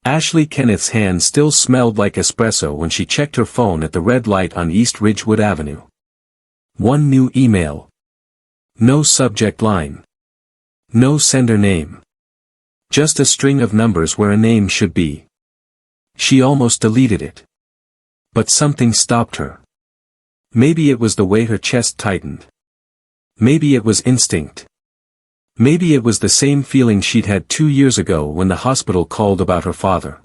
Ashley Kenneth's hand still smelled like espresso when she checked her phone at the red light on East Ridgewood Avenue. One new email. No subject line. No sender name. Just a string of numbers where a name should be. She almost deleted it. But something stopped her. Maybe it was the way her chest tightened. Maybe it was instinct. Maybe it was the same feeling she'd had 2 years ago when the hospital called about her father.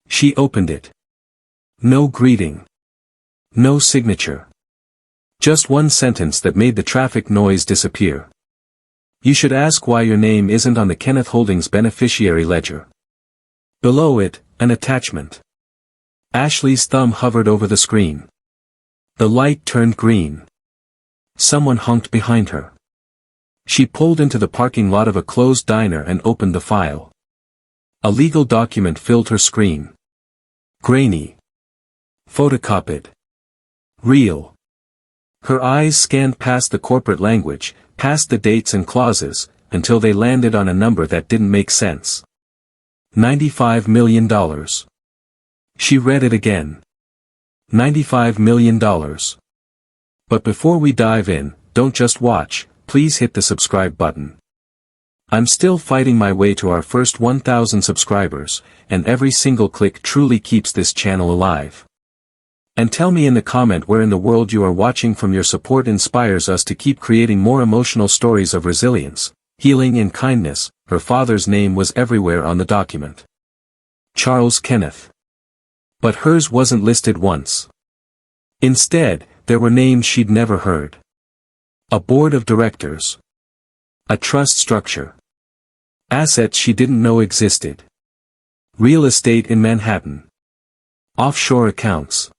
She opened it. No greeting. No signature. Just one sentence that made the traffic noise disappear. You should ask why your name isn't on the Kenneth Holdings beneficiary ledger. Below it, an attachment. Ashley's thumb hovered over the screen. The light turned green. Someone honked behind her. She pulled into the parking lot of a closed diner and opened the file. A legal document filled her screen. Grainy. Photocopied. Real. Her eyes scanned past the corporate language, past the dates and clauses, until they landed on a number that didn't make sense. $95 million. She read it again. $95 million. But before we dive in, don't just watch, please hit the subscribe button. I'm still fighting my way to our first 1,000 subscribers, and every single click truly keeps this channel alive. And tell me in the comment where in the world you are watching from. Your support inspires us to keep creating more emotional stories of resilience, healing and kindness. Her father's name was everywhere on the document. Charles Kenneth. But hers wasn't listed once. Instead, there were names she'd never heard. A board of directors. A trust structure. Assets she didn't know existed. Real estate in Manhattan. Offshore accounts.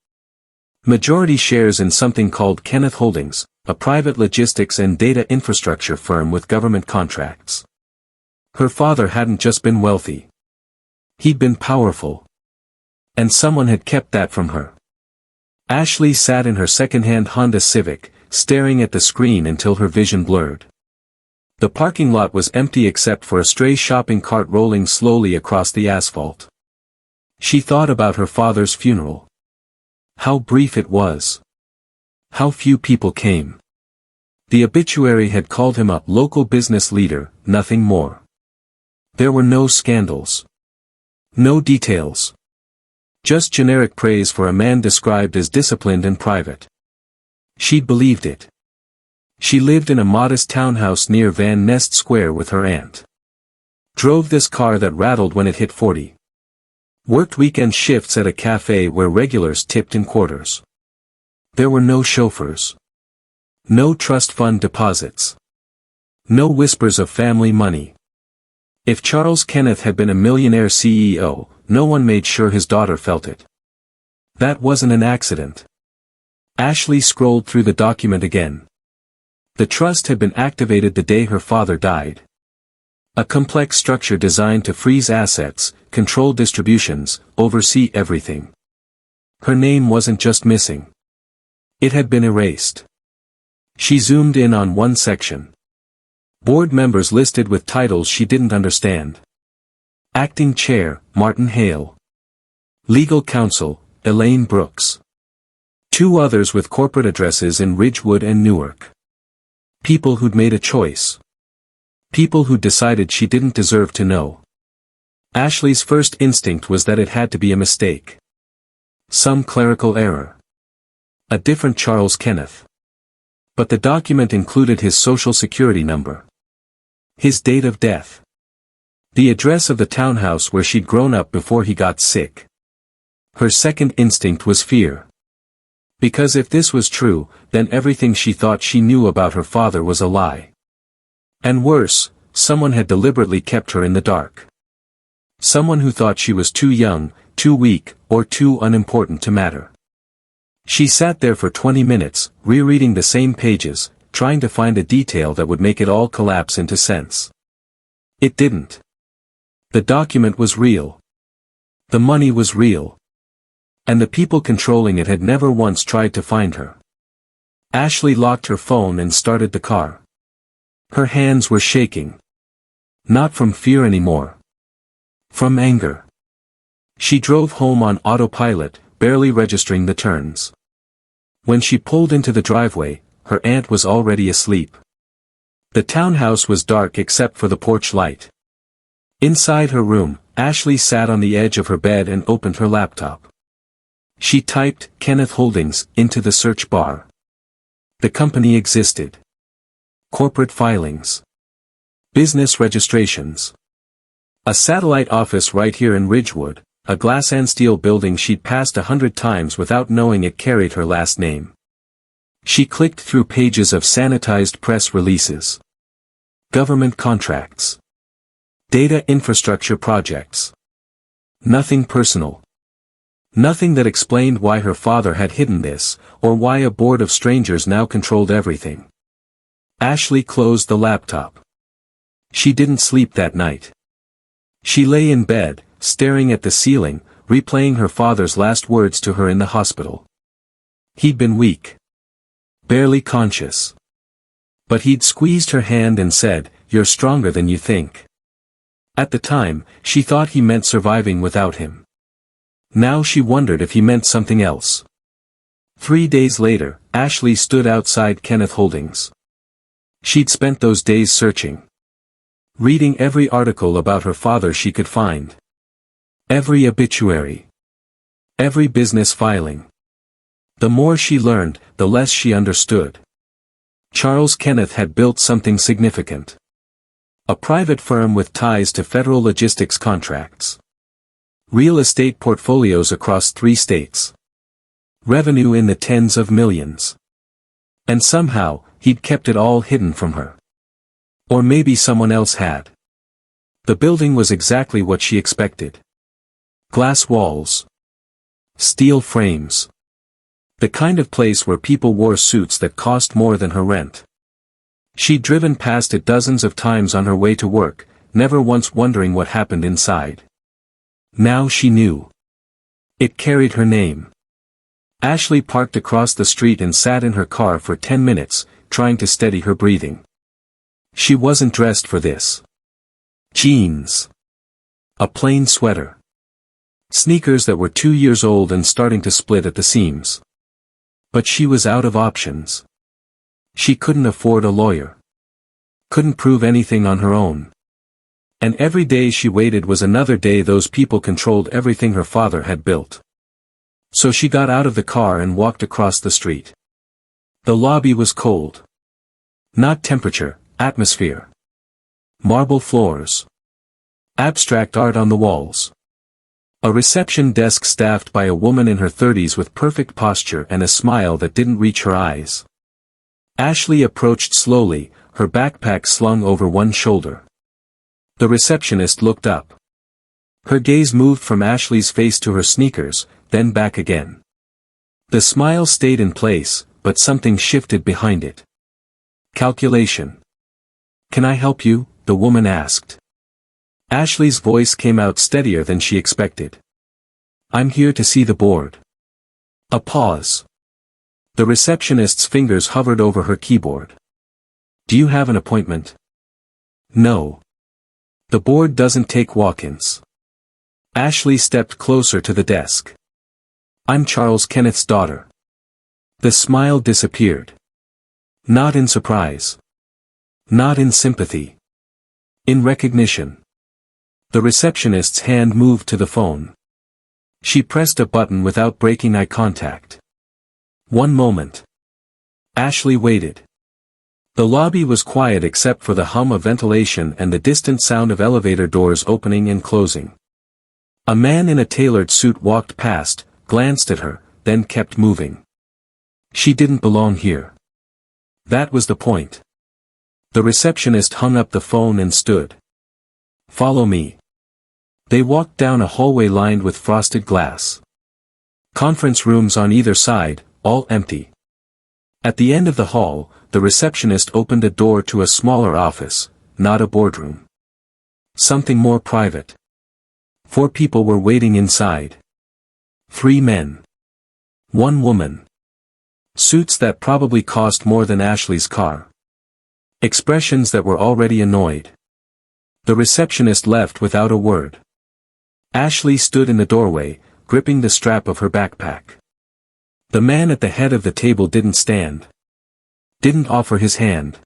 Majority shares in something called Kenneth Holdings, a private logistics and data infrastructure firm with government contracts. Her father hadn't just been wealthy. He'd been powerful. And someone had kept that from her. Ashley sat in her second-hand Honda Civic, staring at the screen until her vision blurred. The parking lot was empty except for a stray shopping cart rolling slowly across the asphalt. She thought about her father's funeral. How brief it was. How few people came. The obituary had called him a local business leader, nothing more. There were no scandals. No details. Just generic praise for a man described as disciplined and private. She'd believed it. She lived in a modest townhouse near Van Nest Square with her aunt. Drove this car that rattled when it hit 40. Worked weekend shifts at a cafe where regulars tipped in quarters. There were no chauffeurs. No trust fund deposits. No whispers of family money. If Charles Kenneth had been a millionaire CEO, no one made sure his daughter felt it. That wasn't an accident. Ashley scrolled through the document again. The trust had been activated the day her father died. A complex structure designed to freeze assets, control distributions, oversee everything. Her name wasn't just missing. It had been erased. She zoomed in on one section. Board members listed with titles she didn't understand. Acting Chair, Martin Hale. Legal Counsel, Elaine Brooks. 2 others with corporate addresses in Ridgewood and Newark. People who'd made a choice. People who'd decided she didn't deserve to know. Ashley's first instinct was that it had to be a mistake. Some clerical error. A different Charles Kenneth. But the document included his social security number. His date of death. The address of the townhouse where she'd grown up before he got sick. Her second instinct was fear. Because if this was true, then everything she thought she knew about her father was a lie. And worse, someone had deliberately kept her in the dark. Someone who thought she was too young, too weak, or too unimportant to matter. She sat there for 20 minutes, rereading the same pages, trying to find a detail that would make it all collapse into sense. It didn't. The document was real. The money was real. And the people controlling it had never once tried to find her. Ashley locked her phone and started the car. Her hands were shaking. Not from fear anymore. From anger. She drove home on autopilot, barely registering the turns. When she pulled into the driveway, her aunt was already asleep. The townhouse was dark except for the porch light. Inside her room, Ashley sat on the edge of her bed and opened her laptop. She typed Kenneth Holdings into the search bar. The company existed. Corporate filings. Business registrations. A satellite office right here in Ridgewood, a glass and steel building she'd passed 100 times without knowing it carried her last name. She clicked through pages of sanitized press releases. Government contracts. Data infrastructure projects. Nothing personal. Nothing that explained why her father had hidden this, or why a board of strangers now controlled everything. Ashley closed the laptop. She didn't sleep that night. She lay in bed, staring at the ceiling, replaying her father's last words to her in the hospital. He'd been weak. Barely conscious. But he'd squeezed her hand and said, "You're stronger than you think." At the time, she thought he meant surviving without him. Now she wondered if he meant something else. 3 days later, Ashley stood outside Kenneth Holdings. She'd spent those days searching. Reading every article about her father she could find. Every obituary. Every business filing. The more she learned, the less she understood. Charles Kenneth had built something significant. A private firm with ties to federal logistics contracts. Real estate portfolios across 3 states. Revenue in the tens of millions. And somehow, he'd kept it all hidden from her. Or maybe someone else had. The building was exactly what she expected. Glass walls. Steel frames. The kind of place where people wore suits that cost more than her rent. She'd driven past it dozens of times on her way to work, never once wondering what happened inside. Now she knew. It carried her name. Ashley parked across the street and sat in her car for 10 minutes, trying to steady her breathing. She wasn't dressed for this. Jeans. A plain sweater. Sneakers that were 2 years old and starting to split at the seams. But she was out of options. She couldn't afford a lawyer. Couldn't prove anything on her own. And every day she waited was another day those people controlled everything her father had built. So she got out of the car and walked across the street. The lobby was cold. Not temperature, atmosphere. Marble floors. Abstract art on the walls. A reception desk staffed by a woman in her 30s with perfect posture and a smile that didn't reach her eyes. Ashley approached slowly, her backpack slung over one shoulder. The receptionist looked up. Her gaze moved from Ashley's face to her sneakers, then back again. The smile stayed in place, but something shifted behind it. Calculation. "Can I help you?" the woman asked. Ashley's voice came out steadier than she expected. "I'm here to see the board." A pause. The receptionist's fingers hovered over her keyboard. "Do you have an appointment?" "No. The board doesn't take walk-ins." Ashley stepped closer to the desk. "I'm Charles Kenneth's daughter." The smile disappeared. Not in surprise. Not in sympathy. In recognition. The receptionist's hand moved to the phone. She pressed a button without breaking eye contact. 1 moment. Ashley waited. The lobby was quiet except for the hum of ventilation and the distant sound of elevator doors opening and closing. A man in a tailored suit walked past, glanced at her, then kept moving. She didn't belong here. That was the point. The receptionist hung up the phone and stood. "Follow me." They walked down a hallway lined with frosted glass. Conference rooms on either side, all empty. At the end of the hall, the receptionist opened a door to a smaller office, not a boardroom. Something more private. 4 people were waiting inside. 3 men. 1 woman. Suits that probably cost more than Ashley's car. Expressions that were already annoyed. The receptionist left without a word. Ashley stood in the doorway, gripping the strap of her backpack. The man at the head of the table didn't stand. Didn't offer his hand.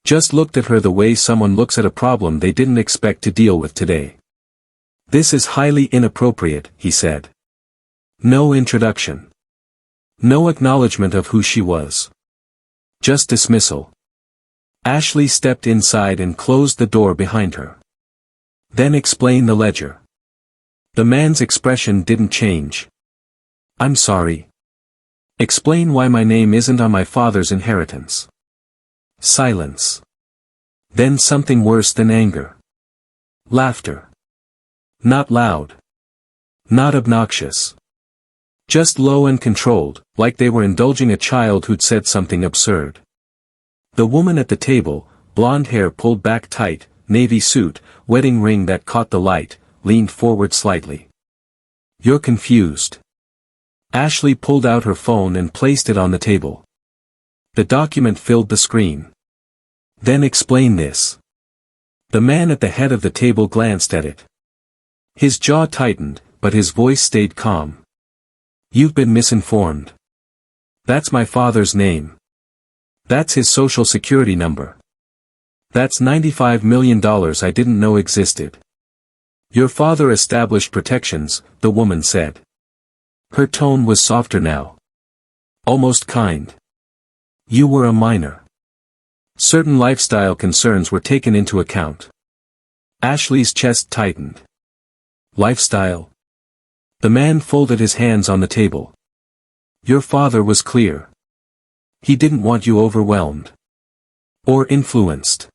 Just looked at her the way someone looks at a problem they didn't expect to deal with today. "This is highly inappropriate," he said. No introduction. No acknowledgement of who she was. Just dismissal. Ashley stepped inside and closed the door behind her. "Then explain the ledger." The man's expression didn't change. "I'm sorry. Explain why my name isn't on my father's inheritance." Silence. Then something worse than anger. Laughter. Not loud. Not obnoxious. Just low and controlled, like they were indulging a child who'd said something absurd. The woman at the table, blonde hair pulled back tight, navy suit, wedding ring that caught the light, leaned forward slightly. "You're confused." Ashley pulled out her phone and placed it on the table. The document filled the screen. "Then explain this." The man at the head of the table glanced at it. His jaw tightened, but his voice stayed calm. "You've been misinformed. That's my father's name. That's his social security number. That's $95 million I didn't know existed." "Your father established protections," the woman said. Her tone was softer now. Almost kind. "You were a minor. Certain lifestyle concerns were taken into account." Ashley's chest tightened. "Lifestyle?" The man folded his hands on the table. "Your father was clear. He didn't want you overwhelmed. Or influenced.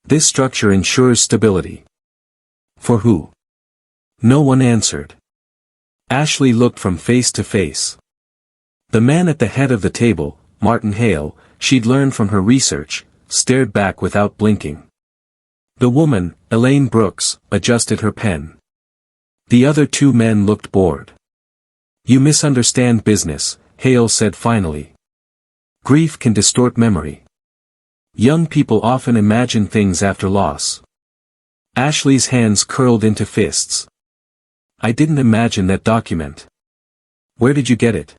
This structure ensures stability." "For who?" No one answered. Ashley looked from face to face. The man at the head of the table, Martin Hale, she'd learned from her research, stared back without blinking. The woman, Elaine Brooks, adjusted her pen. The other two men looked bored. "You misunderstand business," Hale said finally. "Grief can distort memory. Young people often imagine things after loss." Ashley's hands curled into fists. "I didn't imagine that document." "Where did you get it?"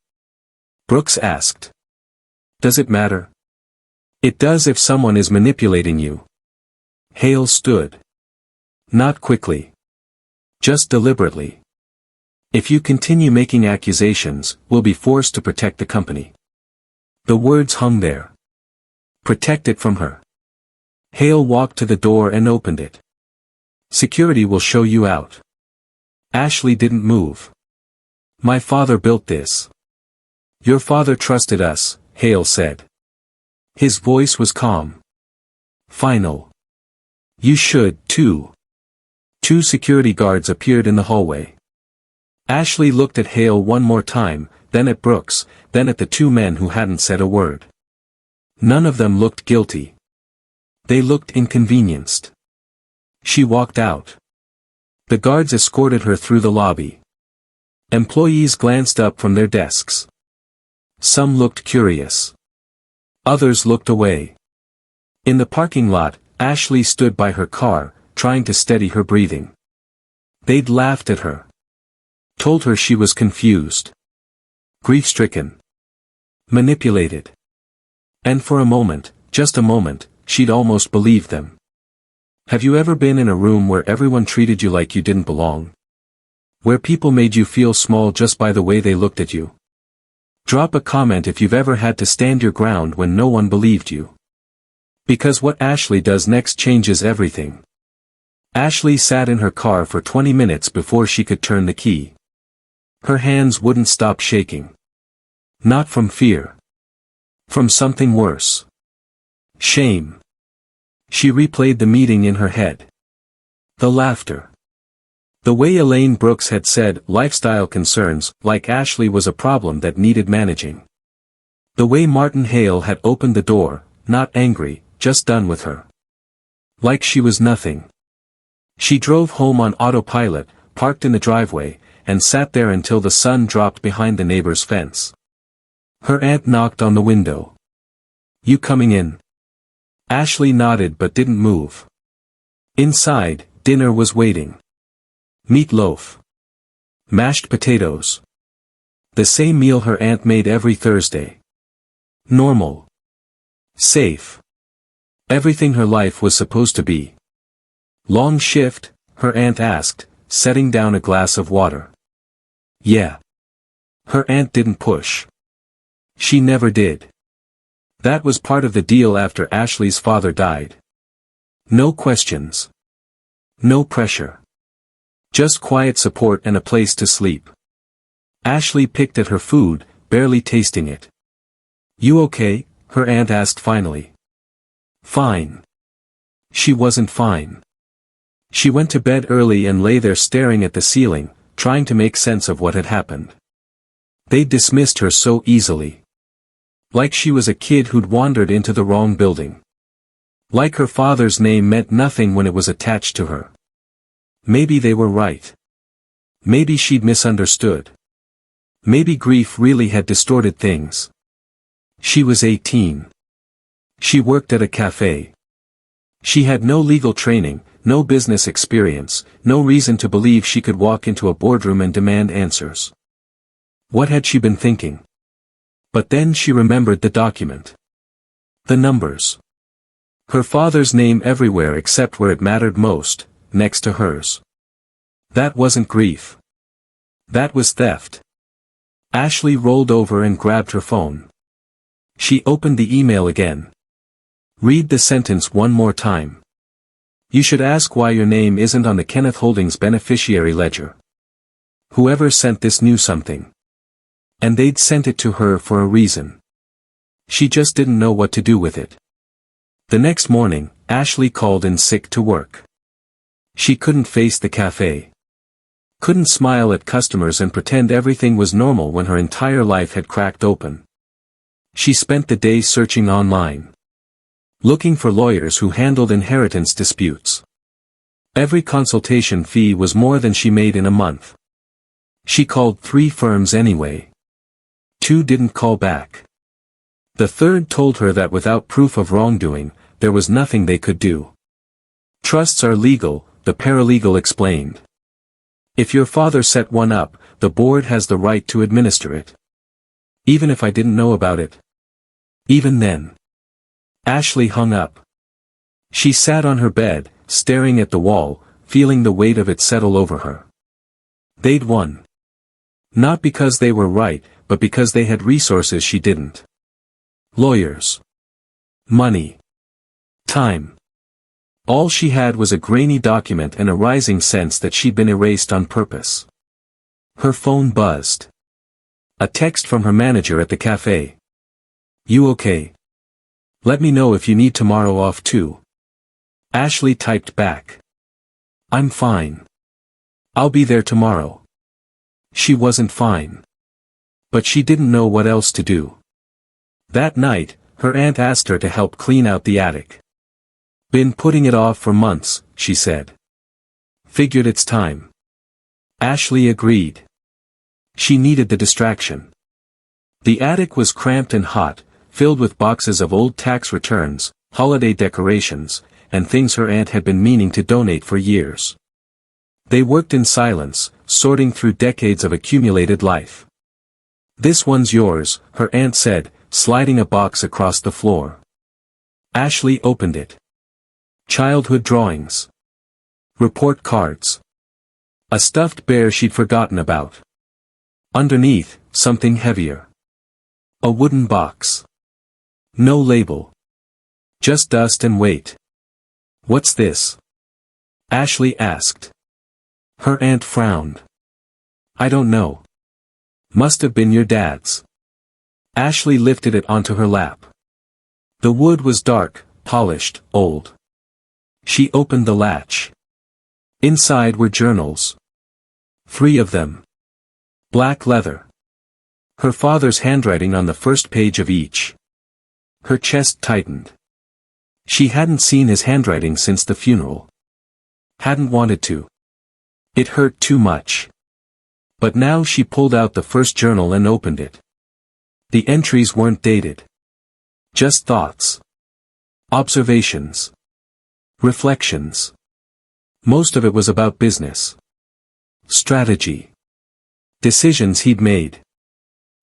Brooks asked. "Does it matter?" "It does if someone is manipulating you." Hale stood. "Not quickly. Just deliberately. If you continue making accusations, we'll be forced to protect the company." The words hung there. Protect it from her. Hale walked to the door and opened it. "Security will show you out." Ashley didn't move. "My father built this." "Your father trusted us," Hale said. His voice was calm. "Final. You should, too." Two security guards appeared in the hallway. Ashley looked at Hale one more time, then at Brooks, then at the two men who hadn't said a word. None of them looked guilty. They looked inconvenienced. She walked out. The guards escorted her through the lobby. Employees glanced up from their desks. Some looked curious. Others looked away. In the parking lot, Ashley stood by her car, trying to steady her breathing. They'd laughed at her. Told her she was confused. Grief-stricken. Manipulated. And for a moment, just a moment, she'd almost believed them. Have you ever been in a room where everyone treated you like you didn't belong? Where people made you feel small just by the way they looked at you? Drop a comment if you've ever had to stand your ground when no one believed you. Because what Ashley does next changes everything. Ashley sat in her car for 20 minutes before she could turn the key. Her hands wouldn't stop shaking. Not from fear. From something worse. Shame. She replayed the meeting in her head. The laughter. The way Elaine Brooks had said lifestyle concerns, like Ashley, was a problem that needed managing. The way Martin Hale had opened the door, not angry, just done with her. Like she was nothing. She drove home on autopilot, parked in the driveway, and sat there until the sun dropped behind the neighbor's fence. Her aunt knocked on the window. You coming in? Ashley nodded but didn't move. Inside, dinner was waiting. Meatloaf. Mashed potatoes. The same meal her aunt made every Thursday. Normal. Safe. Everything her life was supposed to be. Long shift, her aunt asked, setting down a glass of water. Yeah. Her aunt didn't push. She never did. That was part of the deal after Ashley's father died. No questions. No pressure. Just quiet support and a place to sleep. Ashley picked at her food, barely tasting it. You okay? Her aunt asked finally. Fine. She wasn't fine. She went to bed early and lay there staring at the ceiling, trying to make sense of what had happened. They dismissed her so easily. Like she was a kid who'd wandered into the wrong building. Like her father's name meant nothing when it was attached to her. Maybe they were right. Maybe she'd misunderstood. Maybe grief really had distorted things. She was 18. She worked at a cafe. She had no legal training, no business experience, no reason to believe she could walk into a boardroom and demand answers. What had she been thinking? But then she remembered the document. The numbers. Her father's name everywhere except where it mattered most, next to hers. That wasn't grief. That was theft. Ashley rolled over and grabbed her phone. She opened the email again. Read the sentence one more time. You should ask why your name isn't on the Kenneth Holdings beneficiary ledger. Whoever sent this knew something. And they'd sent it to her for a reason. She just didn't know what to do with it. The next morning, Ashley called in sick to work. She couldn't face the cafe. Couldn't smile at customers and pretend everything was normal when her entire life had cracked open. She spent the day searching online. Looking for lawyers who handled inheritance disputes. Every consultation fee was more than she made in a month. She called 3 firms anyway. 2 didn't call back. The third told her that without proof of wrongdoing, there was nothing they could do. Trusts are legal, the paralegal explained. If your father set one up, the board has the right to administer it. Even if I didn't know about it. Even then. Ashley hung up. She sat on her bed, staring at the wall, feeling the weight of it settle over her. They'd won. Not because they were right, but because they had resources she didn't. Lawyers. Money. Time. All she had was a grainy document and a rising sense that she'd been erased on purpose. Her phone buzzed. A text from her manager at the cafe. You okay? Let me know if you need tomorrow off too. Ashley typed back. I'm fine. I'll be there tomorrow. She wasn't fine. But she didn't know what else to do. That night, her aunt asked her to help clean out the attic. Been putting it off for months, she said. Figured it's time. Ashley agreed. She needed the distraction. The attic was cramped and hot, filled with boxes of old tax returns, holiday decorations, and things her aunt had been meaning to donate for years. They worked in silence, sorting through decades of accumulated life. This one's yours, her aunt said, sliding a box across the floor. Ashley opened it. Childhood drawings. Report cards. A stuffed bear she'd forgotten about. Underneath, something heavier. A wooden box. No label. Just dust and weight. What's this? Ashley asked. Her aunt frowned. I don't know. Must have been your dad's. Ashley lifted it onto her lap. The wood was dark, polished, old. She opened the latch. Inside were journals. 3 of them. Black leather. Her father's handwriting on the first page of each. Her chest tightened. She hadn't seen his handwriting since the funeral. Hadn't wanted to. It hurt too much. But now she pulled out the first journal and opened it. The entries weren't dated. Just thoughts. Observations. Reflections. Most of it was about business. Strategy. Decisions he'd made.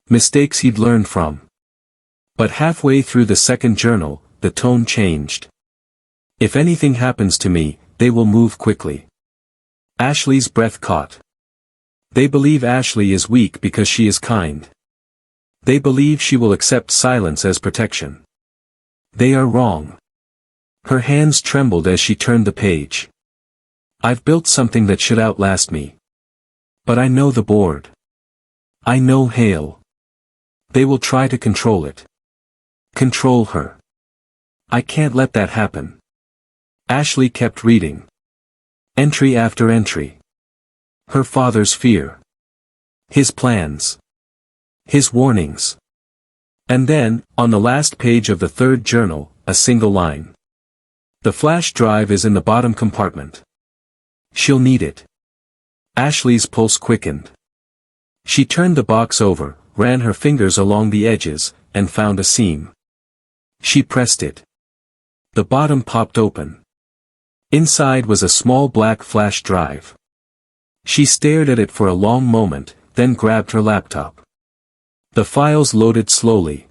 Mistakes he'd learned from. But halfway through the second journal, the tone changed. If anything happens to me, they will move quickly. Ashley's breath caught. They believe Ashley is weak because she is kind. They believe she will accept silence as protection. They are wrong. Her hands trembled as she turned the page. I've built something that should outlast me. But I know the board. I know Hale. They will try to control it. Control her. I can't let that happen. Ashley kept reading. Entry after entry. Her father's fear. His plans. His warnings. And then, on the last page of the third journal, a single line. The flash drive is in the bottom compartment. She'll need it. Ashley's pulse quickened. She turned the box over, ran her fingers along the edges, and found a seam. She pressed it. The bottom popped open. Inside was a small black flash drive. She stared at it for a long moment, then grabbed her laptop. The files loaded slowly.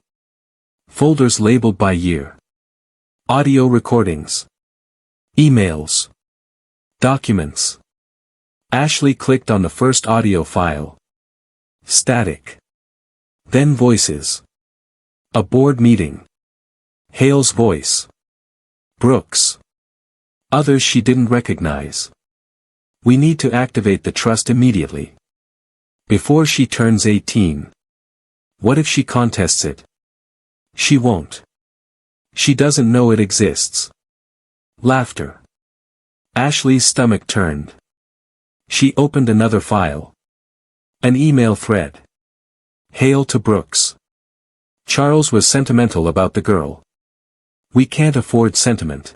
Folders labeled by year. Audio recordings. Emails. Documents. Ashley clicked on the first audio file. Static. Then voices. A board meeting. Hale's voice. Brooks. Others she didn't recognize. We need to activate the trust immediately. Before she turns 18. What if she contests it? She won't. She doesn't know it exists. Laughter. Ashley's stomach turned. She opened another file. An email thread. Hale to Brooks. Charles was sentimental about the girl. We can't afford sentiment.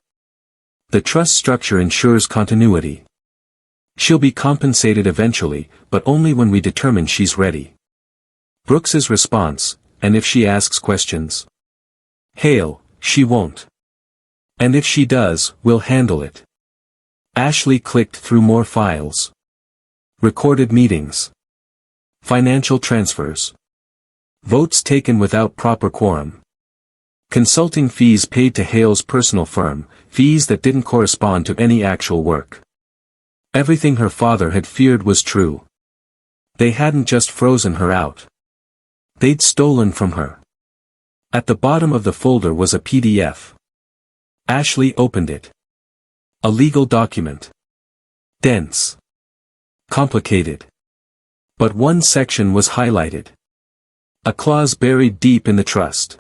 The trust structure ensures continuity. She'll be compensated eventually, but only when we determine she's ready. Brooks's response, and if she asks questions. Hale, she won't. And if she does, we'll handle it. Ashley clicked through more files. Recorded meetings. Financial transfers. Votes taken without proper quorum. Consulting fees paid to Hale's personal firm, fees that didn't correspond to any actual work. Everything her father had feared was true. They hadn't just frozen her out. They'd stolen from her. At the bottom of the folder was a PDF. Ashley opened it. A legal document. Dense. Complicated. But one section was highlighted. A clause buried deep in the trust.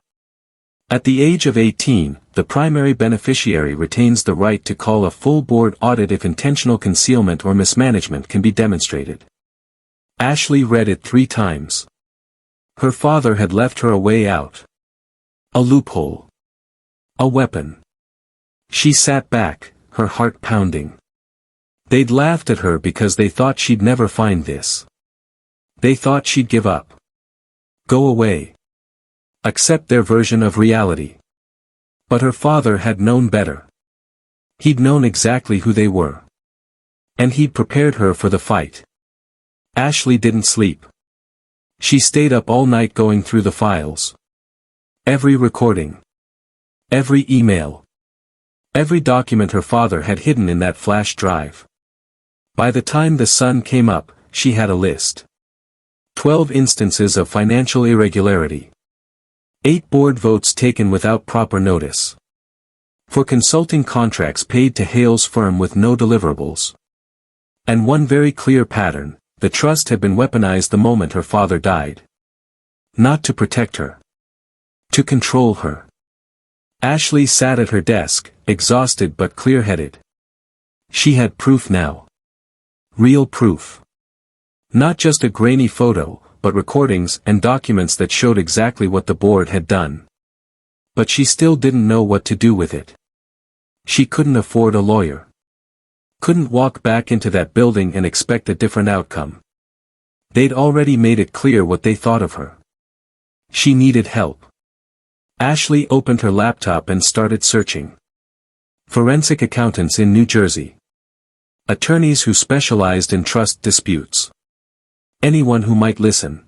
At the age of 18, the primary beneficiary retains the right to call a full board audit if intentional concealment or mismanagement can be demonstrated. Ashley read it 3 times. Her father had left her a way out. A loophole. A weapon. She sat back, her heart pounding. They'd laughed at her because they thought she'd never find this. They thought she'd give up. Go away. Accept their version of reality. But her father had known better. He'd known exactly who they were. And he'd prepared her for the fight. Ashley didn't sleep. She stayed up all night going through the files. Every recording. Every email. Every document her father had hidden in that flash drive. By the time the sun came up, she had a list. 12 instances of financial irregularity. 8 board votes taken without proper notice. 4 consulting contracts paid to Hale's firm with no deliverables. And one very clear pattern: the trust had been weaponized the moment her father died. Not to protect her. To control her. Ashley sat at her desk, exhausted but clear-headed. She had proof now. Real proof. Not just a grainy photo, but recordings and documents that showed exactly what the board had done. But she still didn't know what to do with it. She couldn't afford a lawyer. Couldn't walk back into that building and expect a different outcome. They'd already made it clear what they thought of her. She needed help. Ashley opened her laptop and started searching. Forensic accountants in New Jersey. Attorneys who specialized in trust disputes. Anyone who might listen.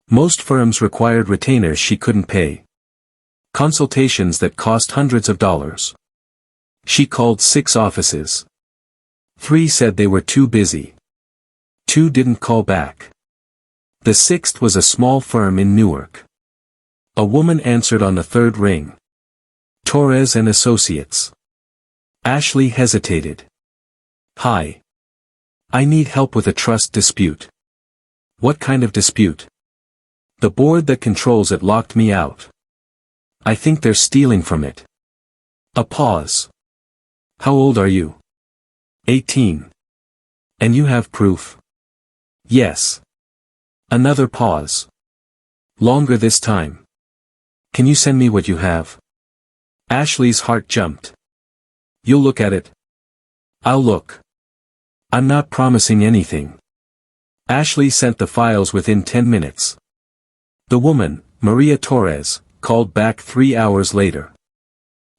Most firms required retainers she couldn't pay. Consultations that cost hundreds of dollars. She called 6 offices. 3 said they were too busy. 2 didn't call back. The 6th was a small firm in Newark. A woman answered on the 3rd ring. Torres and Associates. Ashley hesitated. Hi. I need help with a trust dispute. What kind of dispute? The board that controls it locked me out. I think they're stealing from it. A pause. How old are you? 18. And you have proof? Yes. Another pause. Longer this time. Can you send me what you have? Ashley's heart jumped. You'll look at it? I'll look. I'm not promising anything. Ashley sent the files within 10 minutes. The woman, Maria Torres, called back 3 hours later.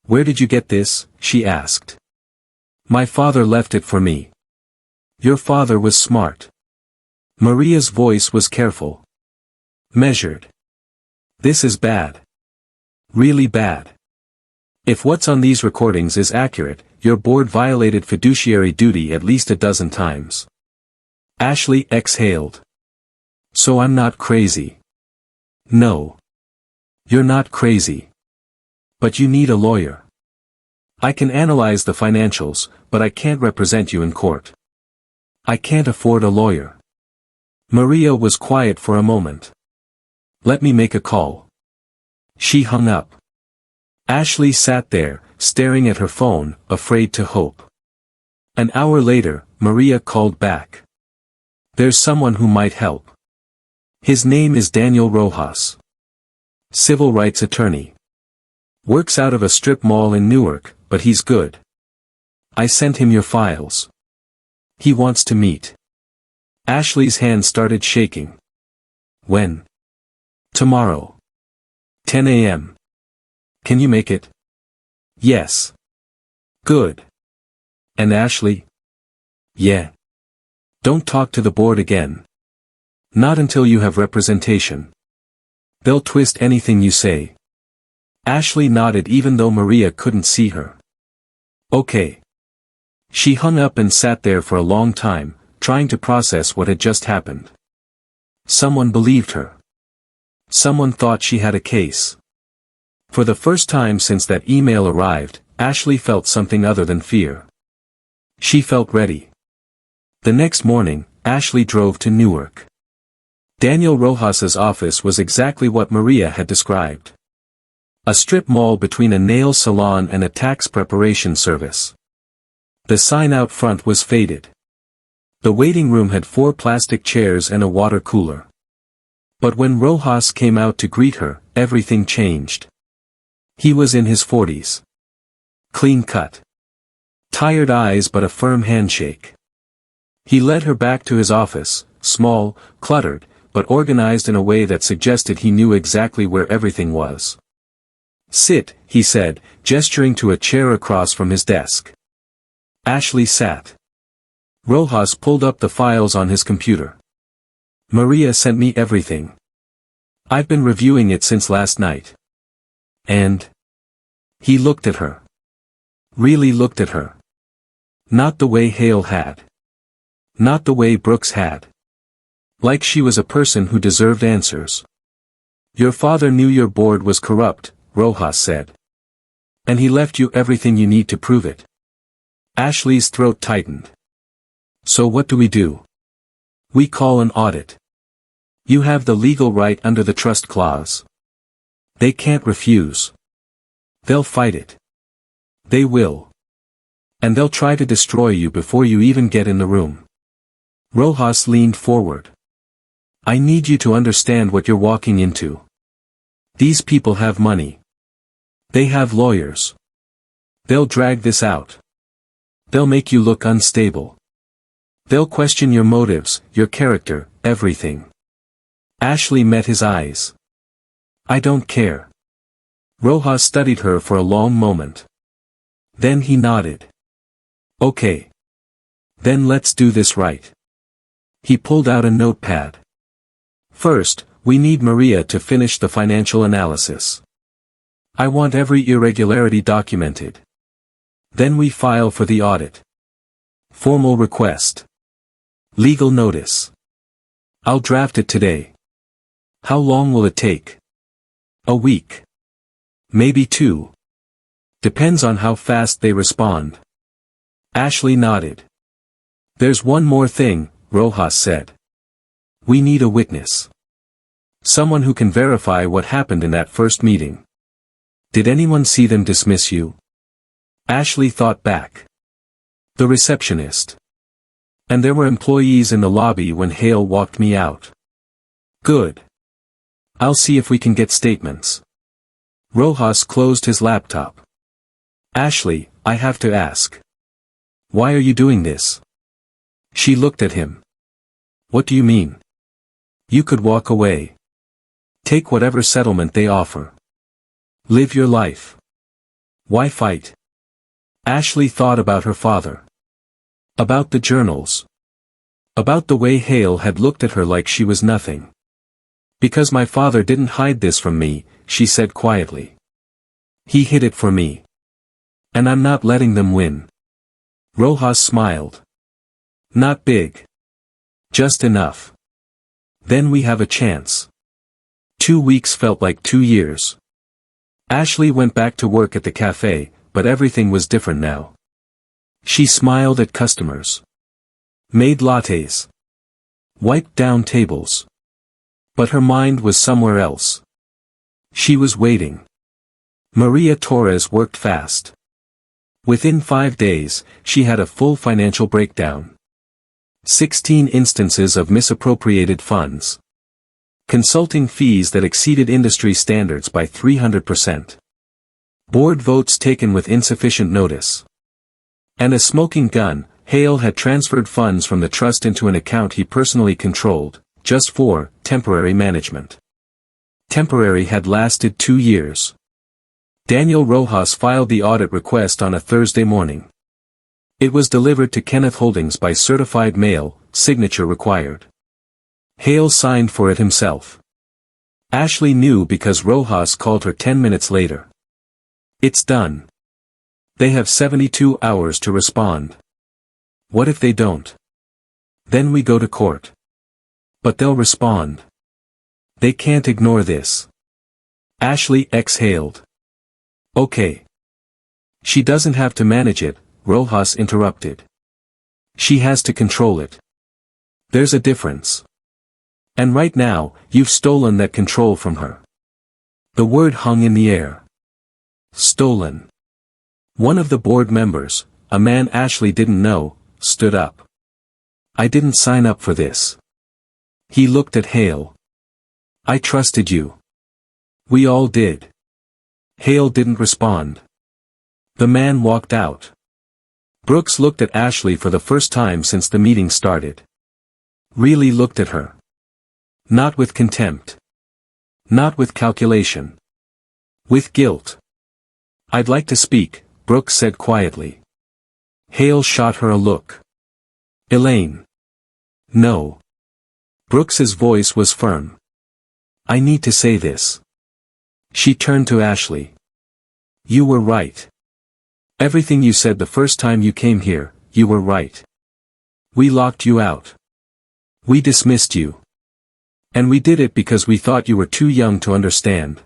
Where did you get this? She asked. My father left it for me. Your father was smart. Maria's voice was careful. Measured. This is bad. Really bad. If what's on these recordings is accurate, your board violated fiduciary duty at least a dozen times. Ashley exhaled. So I'm not crazy. No. You're not crazy. But you need a lawyer. I can analyze the financials, but I can't represent you in court. I can't afford a lawyer. Maria was quiet for a moment. Let me make a call. She hung up. Ashley sat there, staring at her phone, afraid to hope. An hour later, Maria called back. There's someone who might help. His name is Daniel Rojas. Civil rights attorney. Works out of a strip mall in Newark, but he's good. I sent him your files. He wants to meet. Ashley's hand started shaking. When? Tomorrow. 10 a.m. Can you make it? Yes. Good. And Ashley? Yeah. Don't talk to the board again. Not until you have representation. They'll twist anything you say. Ashley nodded even though Maria couldn't see her. Okay. She hung up and sat there for a long time, trying to process what had just happened. Someone believed her. Someone thought she had a case. For the first time since that email arrived, Ashley felt something other than fear. She felt ready. The next morning, Ashley drove to Newark. Daniel Rojas's office was exactly what Maria had described. A strip mall between a nail salon and a tax preparation service. The sign out front was faded. The waiting room had 4 plastic chairs and a water cooler. But when Rojas came out to greet her, everything changed. He was in his 40s. Clean cut. Tired eyes but a firm handshake. He led her back to his office, small, cluttered, but organized in a way that suggested he knew exactly where everything was. Sit, he said, gesturing to a chair across from his desk. Ashley sat. Rojas pulled up the files on his computer. Maria sent me everything. I've been reviewing it since last night. And? He looked at her. Really looked at her. Not the way Hale had. Not the way Brooks had. Like she was a person who deserved answers. Your father knew your board was corrupt, Rojas said. And he left you everything you need to prove it. Ashley's throat tightened. So what do we do? We call an audit. You have the legal right under the trust clause. They can't refuse. They'll fight it. They will. And they'll try to destroy you before you even get in the room. Rojas leaned forward. I need you to understand what you're walking into. These people have money. They have lawyers. They'll drag this out. They'll make you look unstable. They'll question your motives, your character, everything. Ashley met his eyes. I don't care. Rojas studied her for a long moment. Then he nodded. Okay. Then let's do this right. He pulled out a notepad. First, we need Maria to finish the financial analysis. I want every irregularity documented. Then we file for the audit. Formal request. Legal notice. I'll draft it today. How long will it take? A week. Maybe 2. Depends on how fast they respond. Ashley nodded. There's one more thing, Rojas said. We need a witness. Someone who can verify what happened in that first meeting. Did anyone see them dismiss you? Ashley thought back. The receptionist. And there were employees in the lobby when Hale walked me out. Good. I'll see if we can get statements. Rojas closed his laptop. Ashley, I have to ask. Why are you doing this? She looked at him. What do you mean? You could walk away. Take whatever settlement they offer. Live your life. Why fight? Ashley thought about her father. About the journals. About the way Hale had looked at her like she was nothing. Because my father didn't hide this from me, she said quietly. He hid it for me. And I'm not letting them win. Rojas smiled. Not big. Just enough. Then we have a chance. 2 weeks felt like 2 years. Ashley went back to work at the cafe, but everything was different now. She smiled at customers. Made lattes. Wiped down tables. But her mind was somewhere else. She was waiting. Maria Torres worked fast. Within 5 days, she had a full financial breakdown. 16 instances of misappropriated funds. Consulting fees that exceeded industry standards by 300%. Board votes taken with insufficient notice. And a smoking gun, Hale had transferred funds from the trust into an account he personally controlled, just for temporary management. Temporary had lasted 2 years. Daniel Rojas filed the audit request on a Thursday morning. It was delivered to Kenneth Holdings by certified mail, signature required. Hale signed for it himself. Ashley knew because Rojas called her 10 minutes later. It's done. They have 72 hours to respond. What if they don't? Then we go to court. But they'll respond. They can't ignore this. Ashley exhaled. Okay. She doesn't have to manage it, Rojas interrupted. She has to control it. There's a difference. And right now, you've stolen that control from her. The word hung in the air. Stolen. One of the board members, a man Ashley didn't know, stood up. I didn't sign up for this. He looked at Hale. I trusted you. We all did. Hale didn't respond. The man walked out. Brooks looked at Ashley for the first time since the meeting started. Really looked at her. Not with contempt. Not with calculation. With guilt. I'd like to speak, Brooks said quietly. Hale shot her a look. Elaine. No. Brooks's voice was firm. I need to say this. She turned to Ashley. You were right. Everything you said the first time you came here, you were right. We locked you out. We dismissed you. And we did it because we thought you were too young to understand.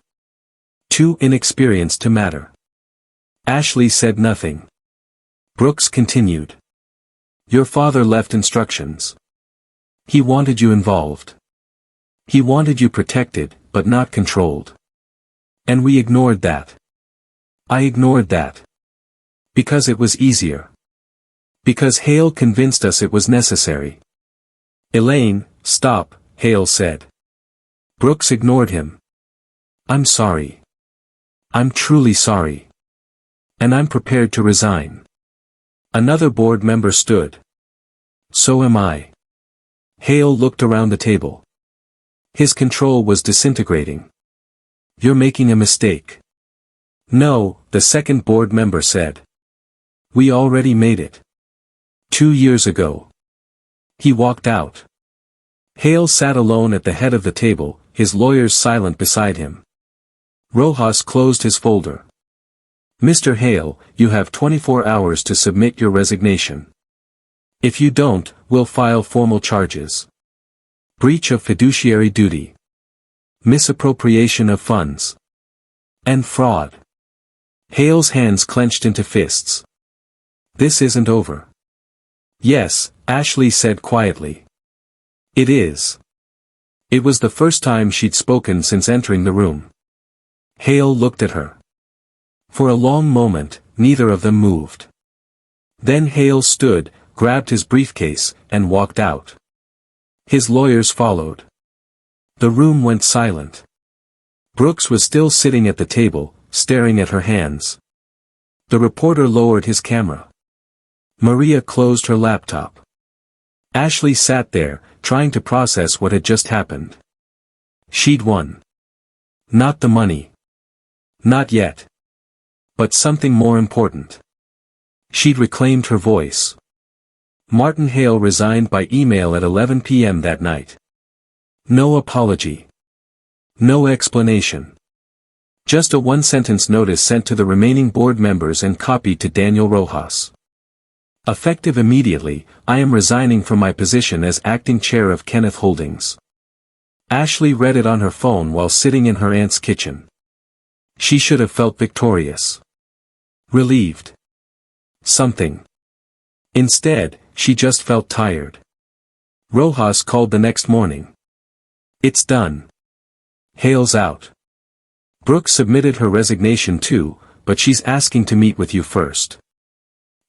Too inexperienced to matter. Ashley said nothing. Brooks continued. Your father left instructions. He wanted you involved. He wanted you protected, but not controlled. And we ignored that. I ignored that. Because it was easier. Because Hale convinced us it was necessary. Elaine, stop, Hale said. Brooks ignored him. I'm sorry. I'm truly sorry. And I'm prepared to resign. Another board member stood. So am I. Hale looked around the table. His control was disintegrating. You're making a mistake. No, the second board member said. We already made it. 2 years ago. He walked out. Hale sat alone at the head of the table, his lawyers silent beside him. Rojas closed his folder. Mr. Hale, you have 24 hours to submit your resignation. If you don't, we'll file formal charges. Breach of fiduciary duty. Misappropriation of funds. And fraud. Hale's hands clenched into fists. This isn't over. Yes, Ashley said quietly. It is. It was the first time she'd spoken since entering the room. Hale looked at her. For a long moment, neither of them moved. Then Hale stood, grabbed his briefcase, and walked out. His lawyers followed. The room went silent. Brooks was still sitting at the table, staring at her hands. The reporter lowered his camera. Maria closed her laptop. Ashley sat there, trying to process what had just happened. She'd won. Not the money. Not yet. But something more important. She'd reclaimed her voice. Martin Hale resigned by email at 11 p.m. that night. No apology. No explanation. Just a one-sentence notice sent to the remaining board members and copied to Daniel Rojas. Effective immediately, I am resigning from my position as acting chair of Kenneth Holdings. Ashley read it on her phone while sitting in her aunt's kitchen. She should have felt victorious. Relieved. Something. Instead, she just felt tired. Rojas called the next morning. It's done. Hale's out. Brooke submitted her resignation too, but she's asking to meet with you first.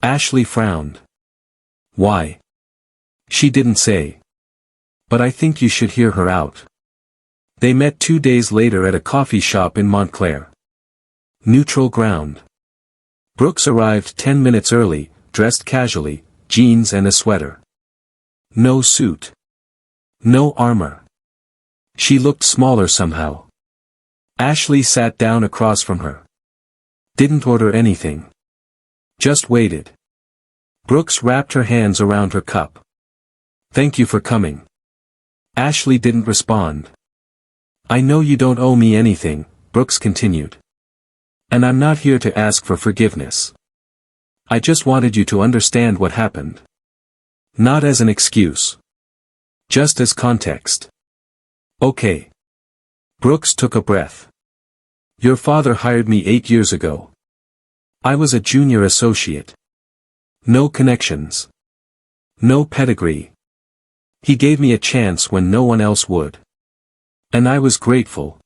Ashley frowned. Why? She didn't say. But I think you should hear her out. They met 2 days later at a coffee shop in Montclair. Neutral ground. Brooks arrived 10 minutes early, dressed casually, jeans and a sweater. No suit. No armor. She looked smaller somehow. Ashley sat down across from her. Didn't order anything. Just waited. Brooks wrapped her hands around her cup. Thank you for coming. Ashley didn't respond. I know you don't owe me anything, Brooks continued. And I'm not here to ask for forgiveness. I just wanted you to understand what happened. Not as an excuse. Just as context. Okay. Brooks took a breath. Your father hired me 8 years ago. I was a junior associate. No connections. No pedigree. He gave me a chance when no one else would. And I was grateful.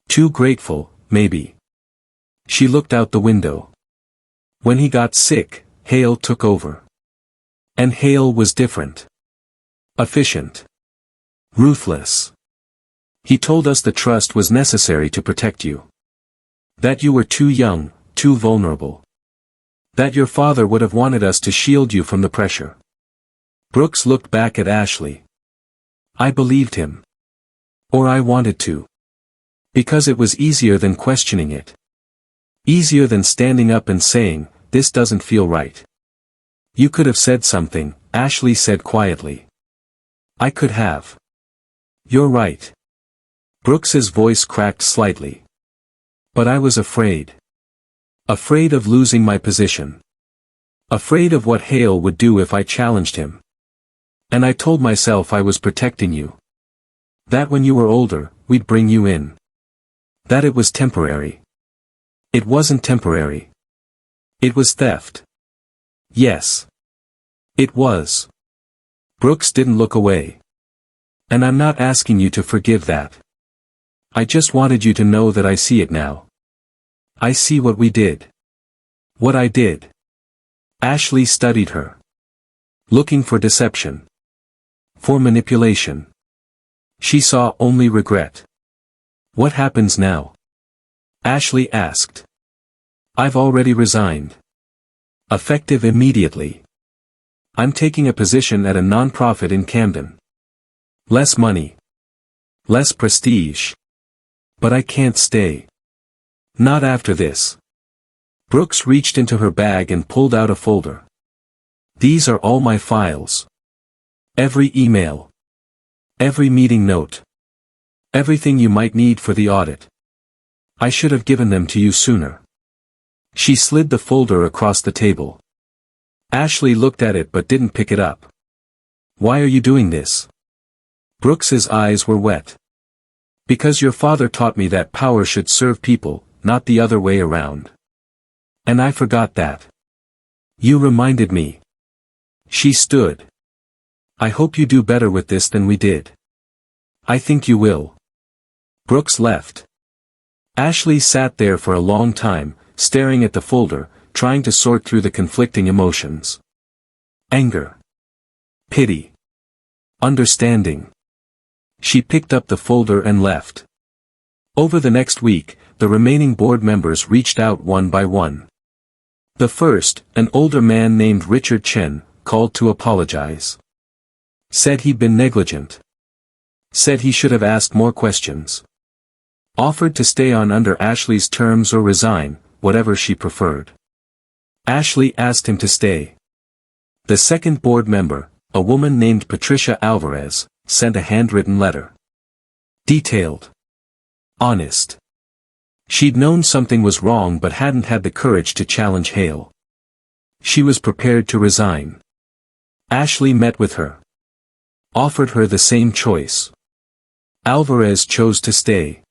Too grateful, maybe. She looked out the window. When he got sick, Hale took over. And Hale was different. Efficient. Ruthless. He told us the trust was necessary to protect you. That you were too young, too vulnerable. That your father would have wanted us to shield you from the pressure. Brooks looked back at Ashley. I believed him. Or I wanted to. Because it was easier than questioning it. Easier than standing up and saying, this doesn't feel right. You could have said something, Ashley said quietly. I could have. You're right. Brooks's voice cracked slightly. But I was afraid. Afraid of losing my position. Afraid of what Hale would do if I challenged him. And I told myself I was protecting you. That when you were older, we'd bring you in. That it was temporary. It wasn't temporary. It was theft. Yes. It was. Brooks didn't look away. And I'm not asking you to forgive that. I just wanted you to know that I see it now. I see what we did. What I did. Ashley studied her. Looking for deception. For manipulation. She saw only regret. What happens now? Ashley asked. I've already resigned. Effective immediately. I'm taking a position at a non-profit in Camden. Less money. Less prestige. But I can't stay. Not after this. Brooks reached into her bag and pulled out a folder. These are all my files. Every email. Every meeting note. Everything you might need for the audit. I should have given them to you sooner. She slid the folder across the table. Ashley looked at it but didn't pick it up. Why are you doing this? Brooks's eyes were wet. Because your father taught me that power should serve people, not the other way around. And I forgot that. You reminded me. She stood. I hope you do better with this than we did. I think you will. Brooks left. Ashley sat there for a long time, staring at the folder, trying to sort through the conflicting emotions. Anger. Pity. Understanding. She picked up the folder and left. Over the next week, the remaining board members reached out one by one. The first, an older man named Richard Chen, called to apologize. Said he'd been negligent. Said he should have asked more questions. Offered to stay on under Ashley's terms or resign, whatever she preferred. Ashley asked him to stay. The second board member, a woman named Patricia Alvarez, sent a handwritten letter. Detailed. Honest. She'd known something was wrong but hadn't had the courage to challenge Hale. She was prepared to resign. Ashley met with her. Offered her the same choice. Alvarez chose to stay.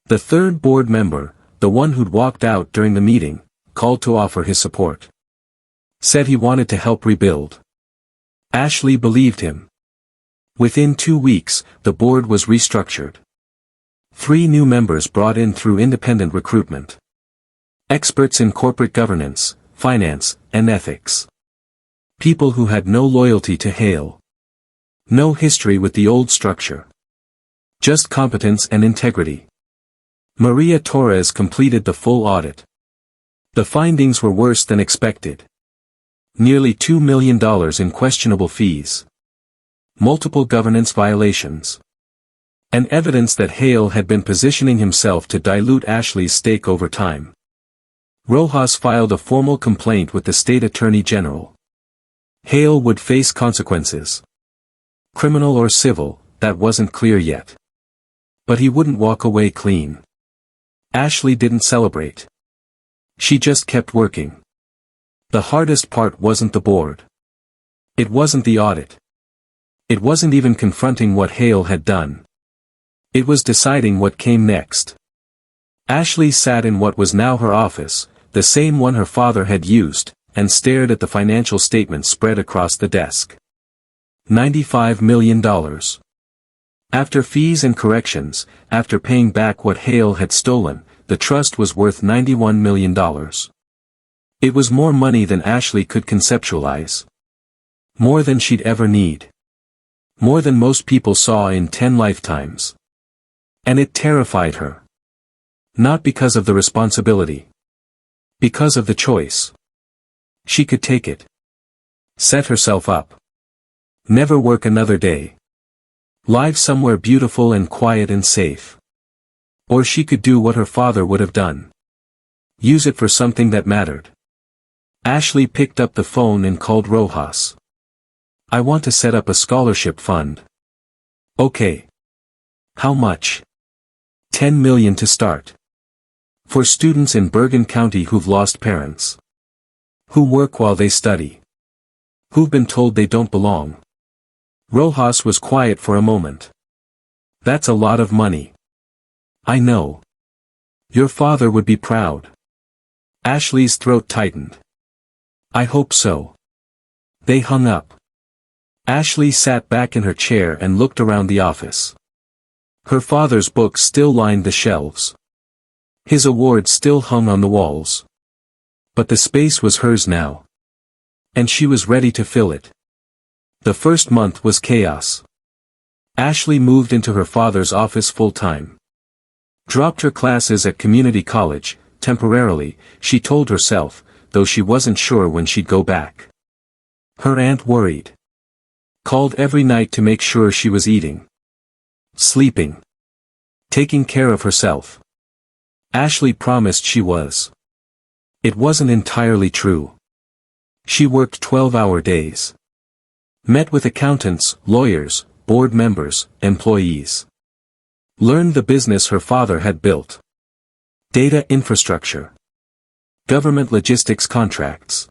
The third board member, the one who'd walked out during the meeting, called to offer his support. Said he wanted to help rebuild. Ashley believed him. Within 2 weeks, the board was restructured. 3 new members brought in through independent recruitment. Experts in corporate governance, finance, and ethics. People who had no loyalty to Hale. No history with the old structure. Just competence and integrity. Maria Torres completed the full audit. The findings were worse than expected. Nearly $2 million in questionable fees. Multiple governance violations. And evidence that Hale had been positioning himself to dilute Ashley's stake over time. Rojas filed a formal complaint with the state attorney general. Hale would face consequences. Criminal or civil, that wasn't clear yet. But he wouldn't walk away clean. Ashley didn't celebrate. She just kept working. The hardest part wasn't the board. It wasn't the audit. It wasn't even confronting what Hale had done. It was deciding what came next. Ashley sat in what was now her office, the same one her father had used, and stared at the financial statements spread across the desk. $95 million. After fees and corrections, after paying back what Hale had stolen, the trust was worth $91 million. It was more money than Ashley could conceptualize. More than she'd ever need. More than most people saw in 10 lifetimes. And it terrified her. Not because of the responsibility. Because of the choice. She could take it. Set herself up. Never work another day. Live somewhere beautiful and quiet and safe. Or she could do what her father would have done. Use it for something that mattered. Ashley picked up the phone and called Rojas. I want to set up a scholarship fund. Okay. How much? $10 million to start. For students in Bergen County who've lost parents. Who work while they study. Who've been told they don't belong. Rojas was quiet for a moment. That's a lot of money. I know. Your father would be proud. Ashley's throat tightened. I hope so. They hung up. Ashley sat back in her chair and looked around the office. Her father's books still lined the shelves. His awards still hung on the walls. But the space was hers now. And she was ready to fill it. The first month was chaos. Ashley moved into her father's office full-time. Dropped her classes at community college, temporarily, she told herself, though she wasn't sure when she'd go back. Her aunt worried. Called every night to make sure she was eating. Sleeping. Taking care of herself. Ashley promised she was. It wasn't entirely true. She worked 12-hour days. Met with accountants, lawyers, board members, employees. Learned the business her father had built. Data infrastructure. Government logistics contracts.